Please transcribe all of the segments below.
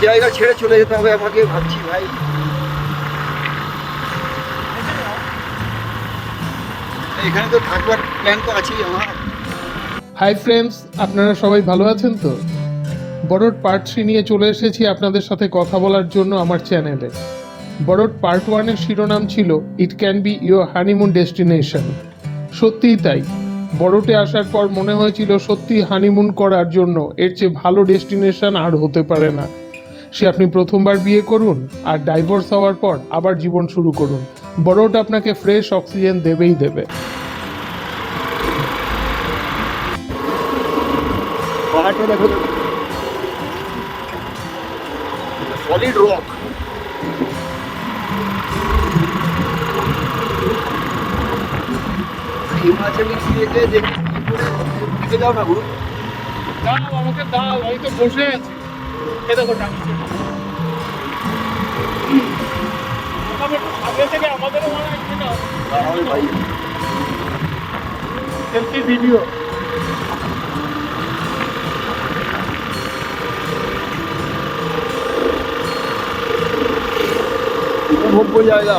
জায়গা ছেড়ে চলে যেতে হবে আমাকে, ভাবছি ভাই। এখানে তো থাকবার প্ল্যান তো আছেই আমার। হাই ফ্রেন্ডস, আপনারা সবাই ভালো আছেন তো? বড়োট পার্ট 3 নিয়ে চলে এসেছি আপনাদের সাথে কথা বলার জন্য আমার চ্যানেলে। বড়োট পার্ট 1-এর শিরোনাম ছিল it can be your honeymoon destination. সত্যিই তাই, বড়োটে আসার পর মনে হয়েছিল সত্যি হানিমুন করার জন্য এর চেয়ে ভালো ডেস্টিনেশন আর হতে পারে না। সে আপনি প্রথমবার বিয়ে করুন আর ডাইভোর্স হওয়ার পর আবার জীবন শুরু করুন, বড়োট আপনাকে ফ্রেশ অক্সিজেন দেবেই দেবে। পাহাড়টা দেখো, সলিড রক। হিমাচলে গিয়ে দেখে যাও না গুরু। দাও আমাকে দাও, আমি তো বসে আছি। এ দেখো টাকা আগে থেকে আমাদেরও মনে হয় না ভাই সেলফি ভিডিও। ভোগ্য জায়গা,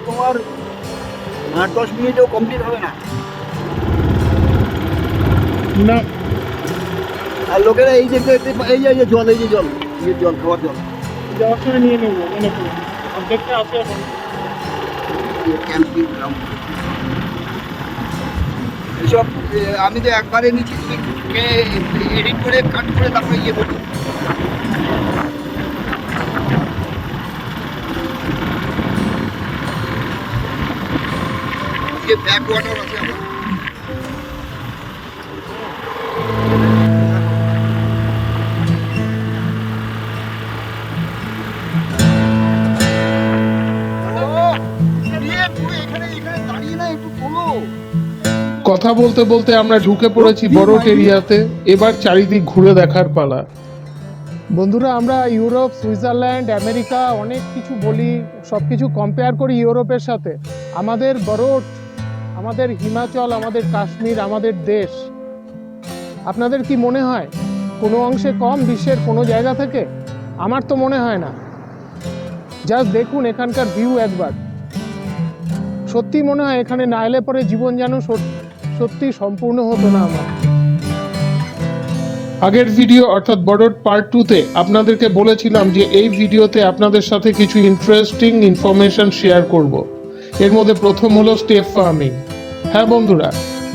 তোমার 8-10 মিনিটেও কমপ্লিট হবে না। না আর লোকেরা এই দেখতে এই যে জল, এই যে জল, এই জল খাওয়ার জল যাওয়ার সময় নিয়ে নেবো, মনে করি অর্ধেকটা আছে এখন। ক্যাম্পিং গ্রাউন্ড এসব আমি তো একবারে নিচ্ছি, তুমি এডিট করে কাট করে তারপরে ইয়ে বলি। ব্যাক ওয়াটার আছে আমার। কথা বলতে বলতে আমরা ঢুকে পড়েছি বড়োট এরিয়াতে। এবার চারিদিক ঘুরে দেখার পালা। বন্ধুরা, আমরা ইউরোপ, সুইজারল্যান্ড, আমেরিকা অনেক কিছু বলি, সব কিছু কম্পেয়ার করি ইউরোপের সাথে। আমাদের বড়োট, আমাদের হিমাচল, আমাদের কাশ্মীর, আমাদের দেশ, আপনাদের কি মনে হয় কোনো অংশে কম বিশ্বের কোনো জায়গা থেকে? আমার তো মনে হয় না। জাস্ট দেখুন এখানকার ভিউ একবার, সত্যি মনে হয় এখানে না এলে পরে জীবন যেন সত্যি সম্পূর্ণ হতো না আমার। আগের ভিডিও অর্থাৎ বড়োট পার্ট 2-তে আপনাদেরকে বলেছিলাম যে এই ভিডিওতে আপনাদের সাথে কিছু ইন্টারেস্টিং ইনফরমেশন শেয়ার করব। এর মধ্যে প্রথম হলো স্টেপ ফার্মিং। হ্যাঁ বন্ধুরা,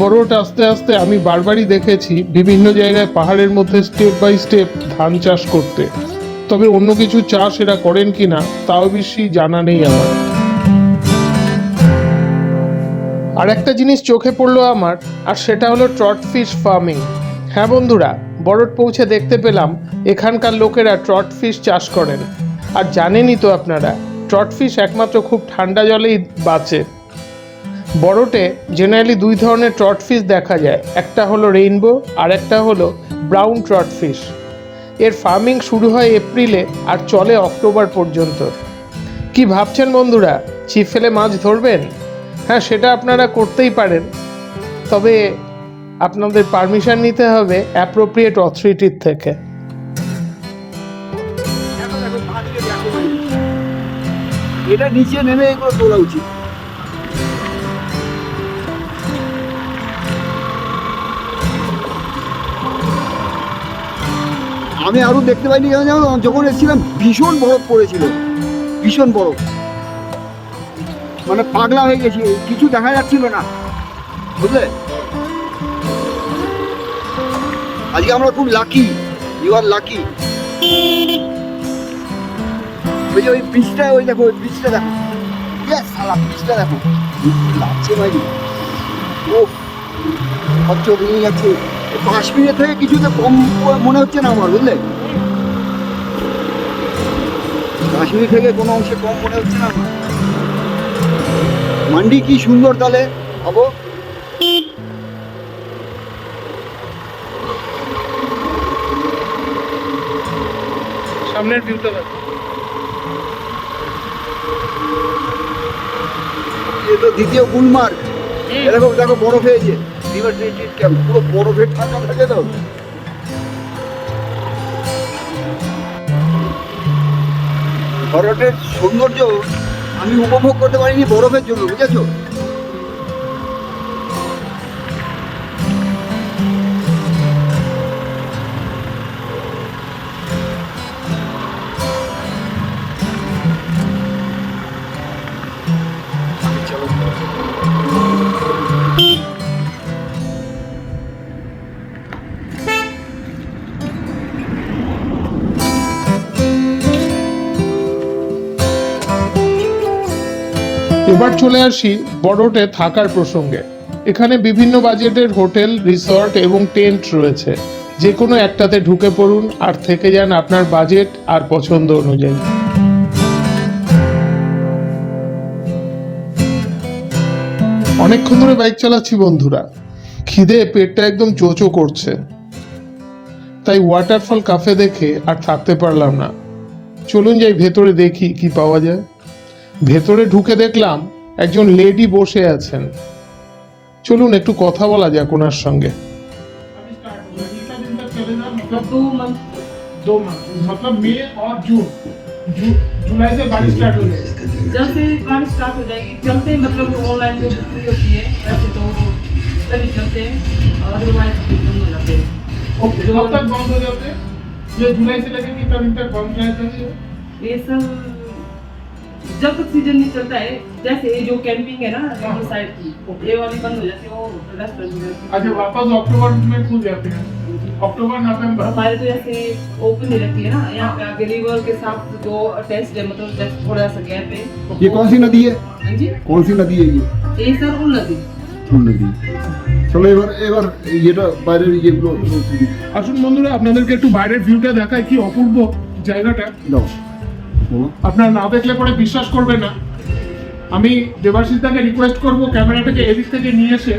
বড়োট আস্তে আস্তে আমি বারবারই দেখেছি বিভিন্ন জায়গায় পাহাড়ের মধ্যে স্টেপ বাই স্টেপ ধান চাষ করতে, তবে অন্য কিছু চাষ এরা করেন কিনা তাও বেশি জানা নেই আমার। আর একটা জিনিস চোখে পড়লো আমার, আর সেটা হলো ট্রট ফিশ ফার্মিং। হ্যাঁ বন্ধুরা, বড়োট পৌঁছে দেখতে পেলাম এখানকার লোকেরা ট্রট ফিশ চাষ করেন। আর জানেনই তো আপনারা, ট্রট ফিশ একমাত্র খুব ঠান্ডা জলেই বাঁচে। বড়োটে জেনারেলি 2 ধরনের ট্রট ফিশ দেখা যায়, একটা হলো রেইনবো আর একটা হলো ব্রাউন ট্রট ফিশ। এর ফার্মিং শুরু হয় এপ্রিলে আর চলে অক্টোবর পর্যন্ত। কি ভাবছেন বন্ধুরা, ছিপ ফেলে মাছ ধরবেন? হ্যাঁ, সেটা আপনারা করতেই পারেন, তবে আপনাদের পারমিশন নিতে হবে অ্যাপ্রোপ্রিয়েট অথরিটির থেকে। এটা নিচে নেমে এগুলো তোলা উচিত। আমি আরো দেখতে পাইনি কেন জানো, যখন এসেছিলাম ভীষণ বরফ পড়েছিল, ভীষণ বরফ, মানে পাগলা হয়ে গেছি, কিছু দেখা যাচ্ছিল না, বুঝলে? আজকে আমরা খুব লাকি, ইউ আর লাকি। ওই যে ওই ব্রিজটা, ওই দেখো ওই ব্রিজটা দেখো, সালা ব্রিজটা দেখো লাগছে ভাই। ও খরচ ভেঙে যাচ্ছে। কাশ্মীরের থেকে কিছুতে কম মনে হচ্ছে না আমার, বুঝলে? কাশ্মীর থেকে কোনো অংশে কম মনে হচ্ছে না আমার। মান্ডি কি সুন্দর তাহলে হবো। সামনের ভিউটা দেখো, এ তো দ্বিতীয় গুলমার্গ। এরকম দেখো বরফ হয়েছে, রিভার ট্রিট ক্যাম্প পুরো বরফের ঠান্ডা থাকে তো। শরতের সৌন্দর্য আমি উপভোগ করতে পারিনি বরফের জন্য, বুঝেছো? এবার চলে আসি বড়োটে থাকার প্রসঙ্গে। এখানে বিভিন্ন বাজেটের হোটেল, রিসর্ট এবং টেন্ট রয়েছে। যে কোনো একটাতে ঢুকে পড়ুন আর থেকে যান আপনার বাজেট আর পছন্দ অনুযায়ী। অনেকক্ষণ ধরে বাইক চালাচ্ছি বন্ধুরা, খিদে পেটটা একদম চোচো করছে, তাই ওয়াটারফল কাফে দেখে আর থাকতে পারলাম না। চলুন যাই ভেতরে দেখি কি পাওয়া যায়। ভেতরে ঢুকে দেখলাম একজন লেডি বসে আছেন। চলুন একটু কথা বলা যাক ওনার সঙ্গে। दो मंथ मतलब मई और जून जुलाई से बारिश स्टार्ट हो जाएगी। जब से बारिश स्टार्ट हो जाएगी चलते मतलब ऑनलाइन जो बुकिंग होती है वैसे तो तभी चलते हैं, अदरवाइज बंद हो जाते हैं। ओके, कब तक बंद हो जाते हैं? ये जुलाई से लेकर कितना दिन तक बंद रहते हैं? ये सब जब तक सीजन नहीं चलता है, जैसे ये जो कैंपिंग है ना ये साइड की ये वाली बंद हो जाती है, वो रेस्टोरेंट हो जाती है। अच्छा, वापस अक्टूबर में खुल जाते हैं, अक्टूबर नवंबर। हमारे तो ऐसे ओपन ही रहती है ना, यहाँ पे आगे रिवर के साथ जो अटैच्ड है, मतलब जस्ट थोड़ा सा गैप है। ये कौन सी नदी है? हाँ जी, कौन सी नदी है ये? ये सर उन नदी। নদী। চলো এবার এবার এটা বাইরের যেগুলো আসুন বন্ধুরা, আপনাদেরকে একটু বাইরের ভিউটা দেখাই, কি অপূর্ব জায়গাটা। দাও বলো। আপনারা না দেখলে পরে বিশ্বাস করবে না। আমি দেবাশিস দাকে রিকোয়েস্ট করব ক্যামেরাটাকে এদিক থেকে নিয়ে এসে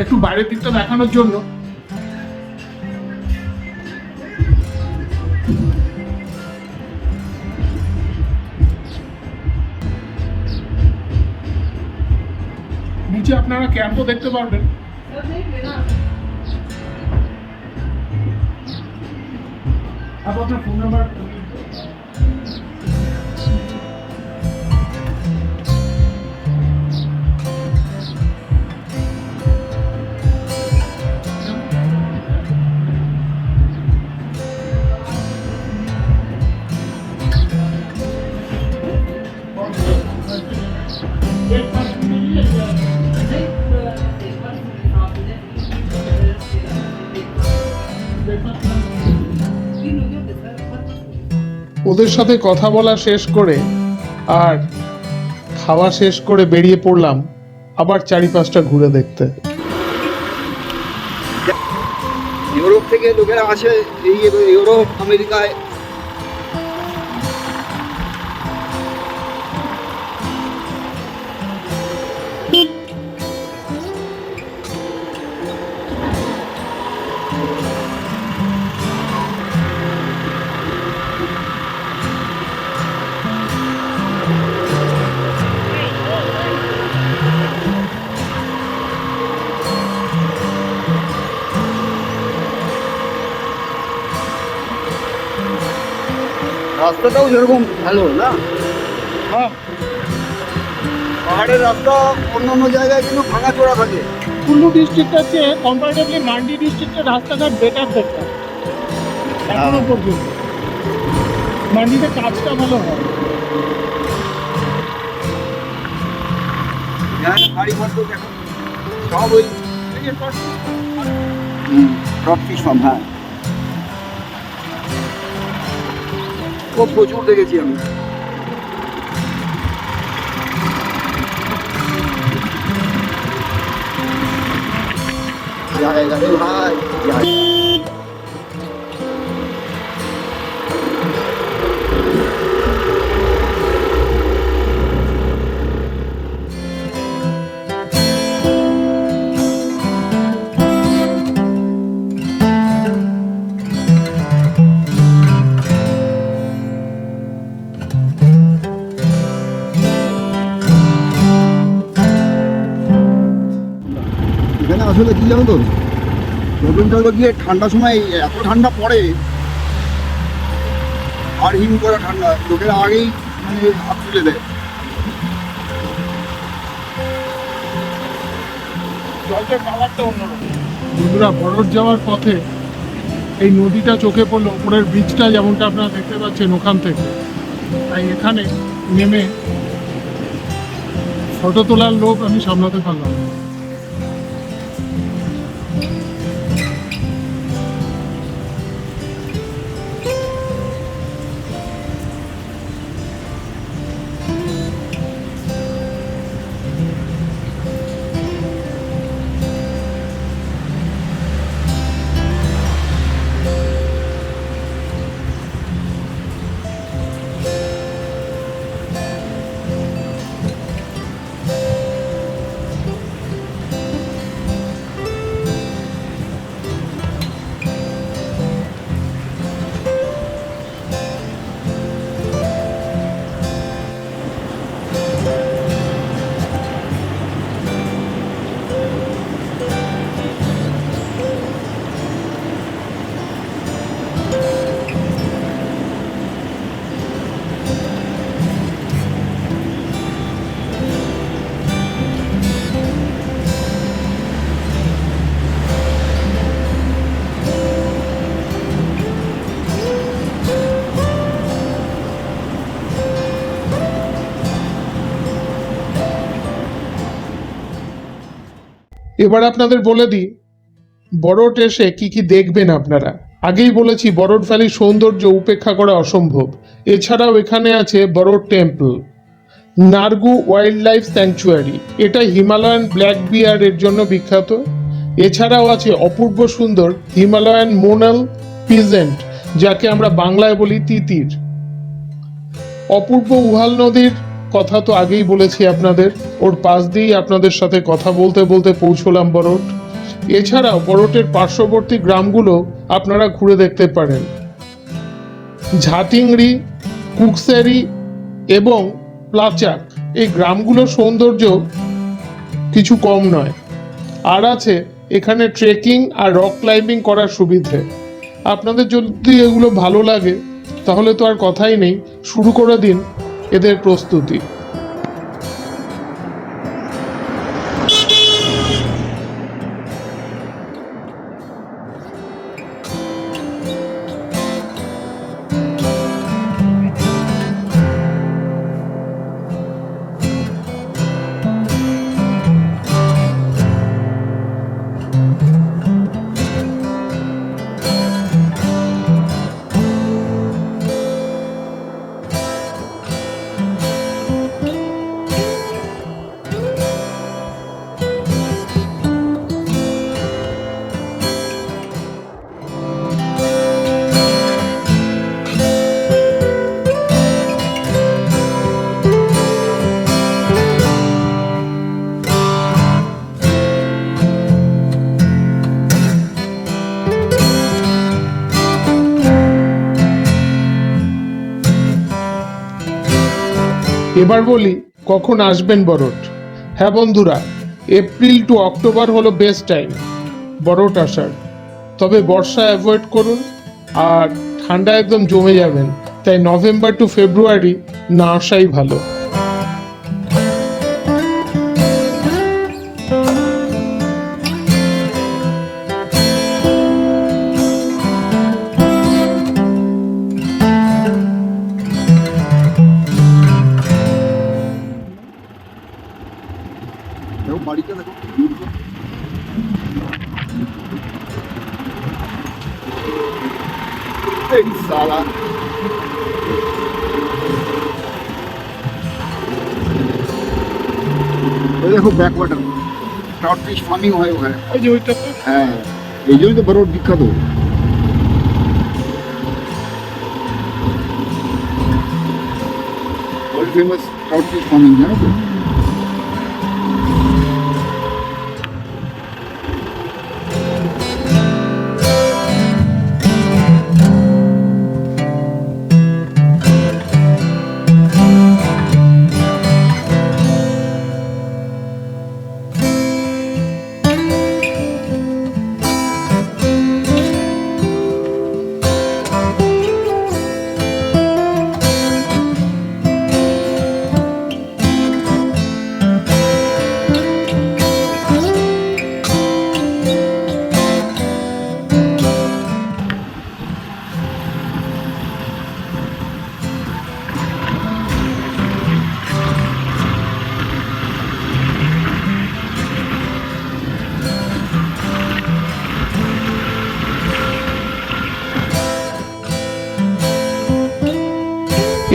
একটু বাইরের দিকটা দেখানোর জন্য। নিচে আপনারা ক্যাম্পও দেখতে পারবেন। सर देख लेना। आप अपना फोन नंबर ওদের সাথে কথা বলা শেষ করে আর খাওয়া শেষ করে বেরিয়ে পড়লাম আবার চারিপাশটা ঘুরে দেখতে। ইউরোপ থেকে লোকেরা আসে এই ইউরোপ আমেরিকায়। রাস্তাটাও যেরকম ভালো না, হ্যাঁ, পাহাড়ের রাস্তা অন্যান্য জায়গায় কিন্তু ভাঙাচোরা থাকে। কুল্লু ডিস্ট্রিক্টের চেয়ে কম্পারেটিভলি মান্ডি ডিস্ট্রিক্টের রাস্তাঘাট বেটার দেখতাম এখনো পর্যন্ত। মান্ডিতে কাজটা ভালো হয়। হ্যাঁ, গাড়ি ঘর তো দেখো সব ওই টপ ফিশ ফার্ম। হ্যাঁ, খুব প্রচুর দেখেছি আমি। জায়গা রে ভাই, জায়গা। এখানে আসলে কি জানো তো, রবীন্দ্র গিয়ে ঠান্ডার সময় এত ঠান্ডা পড়ে আর হিম করা ঠান্ডা, লোকেরা আগেই এখানে হাত তুলে দেয়। জলটার কালারটা অন্যরকম। বন্ধুরা, বরফ যাওয়ার পথে এই নদীটা চোখে পড়লো, উপরের ব্রিজটা যেমনটা আপনারা দেখতে পাচ্ছেন ওখান থেকে। তাই এখানে নেমে ফটো তোলার লোভ আমি সামলাতে পারলাম না। এবার আপনাদের বলে দিই বরট এসে কি কি দেখবেন আপনারা। আগেই বলেছি বরট ভ্যালির সৌন্দর্য উপেক্ষা করা অসম্ভব। এছাড়াও এখানে আছে বরট টেম্পল, নার্গু ওয়াইল্ড লাইফ স্যাংচুয়ারি, এটা হিমালয়ান ব্ল্যাক বিয়ার এর জন্য বিখ্যাত। এছাড়াও আছে অপূর্ব সুন্দর হিমালয়ান মোনাল পিজেন্ট, যাকে আমরা বাংলায় বলি তিতির। অপূর্ব উহাল নদীর কথা তো আগেই বলেছি আপনাদের, ওর পাশ দিয়েই আপনাদের সাথে কথা বলতে বলতে পৌঁছলাম বরট। এছাড়াও বরটের পার্শ্ববর্তী গ্রামগুলো আপনারা ঘুরে দেখতে পারেন। ঝাটিংরি, কুকসেরি এবং প্লাচাক, এই গ্রামগুলোর সৌন্দর্য কিছু কম নয়। আর আছে এখানে ট্রেকিং আর রক ক্লাইম্বিং করার সুবিধে। আপনাদের যদি এগুলো ভালো লাগে তাহলে তো আর কথাই নেই, শুরু করে দিন এদের প্রস্তুতি। এবার বলি কখন আসবেন বরট। হ্যাঁ বন্ধুরা, এপ্রিল টু অক্টোবর হলো বেস্ট টাইম বরট আসার। তবে বর্ষা অ্যাভয়েড করুন আর ঠান্ডা একদম জমে যাবেন, তাই নভেম্বর টু ফেব্রুয়ারি না আসাই ভালো। দেখো বাড়িটা দেখো, এই সালা দেখো ব্যাকওয়াটার, ট্রাউট ফিশ ফার্মিং হয় ওখানে। ওই যে ওইটা তো হ্যাঁ, এই জন্যই তো বরফ বিখ্যাত। World famous trout fish farming, জানো তো?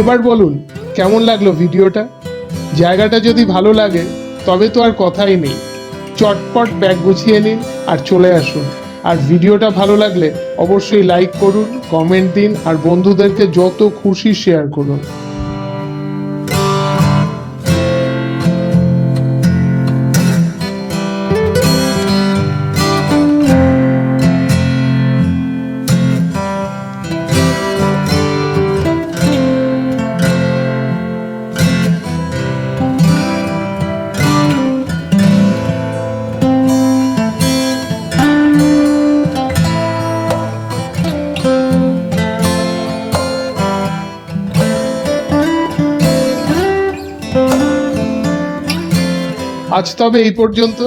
এবার বলুন কেমন লাগলো ভিডিওটা? জায়গাটা যদি ভালো লাগে তবে তো আর কথাই নেই, চটপট ব্যাগ গুছিয়ে নিন আর চলে আসুন। আর ভিডিওটা ভালো লাগলে অবশ্যই লাইক করুন, কমেন্ট দিন আর বন্ধুদেরকে যত খুশি শেয়ার করুন। আজ তবে এই পর্যন্ত।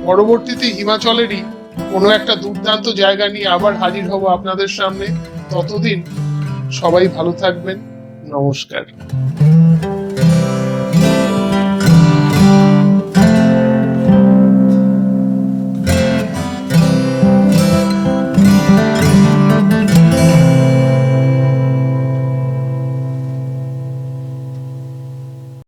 পরবর্তীতে হিমাচলেরই কোনো একটা দুর্দান্ত জায়গা নিয়ে আবার হাজির হব আপনাদের সামনে। ততদিন সবাই ভালো থাকবেন। নমস্কার।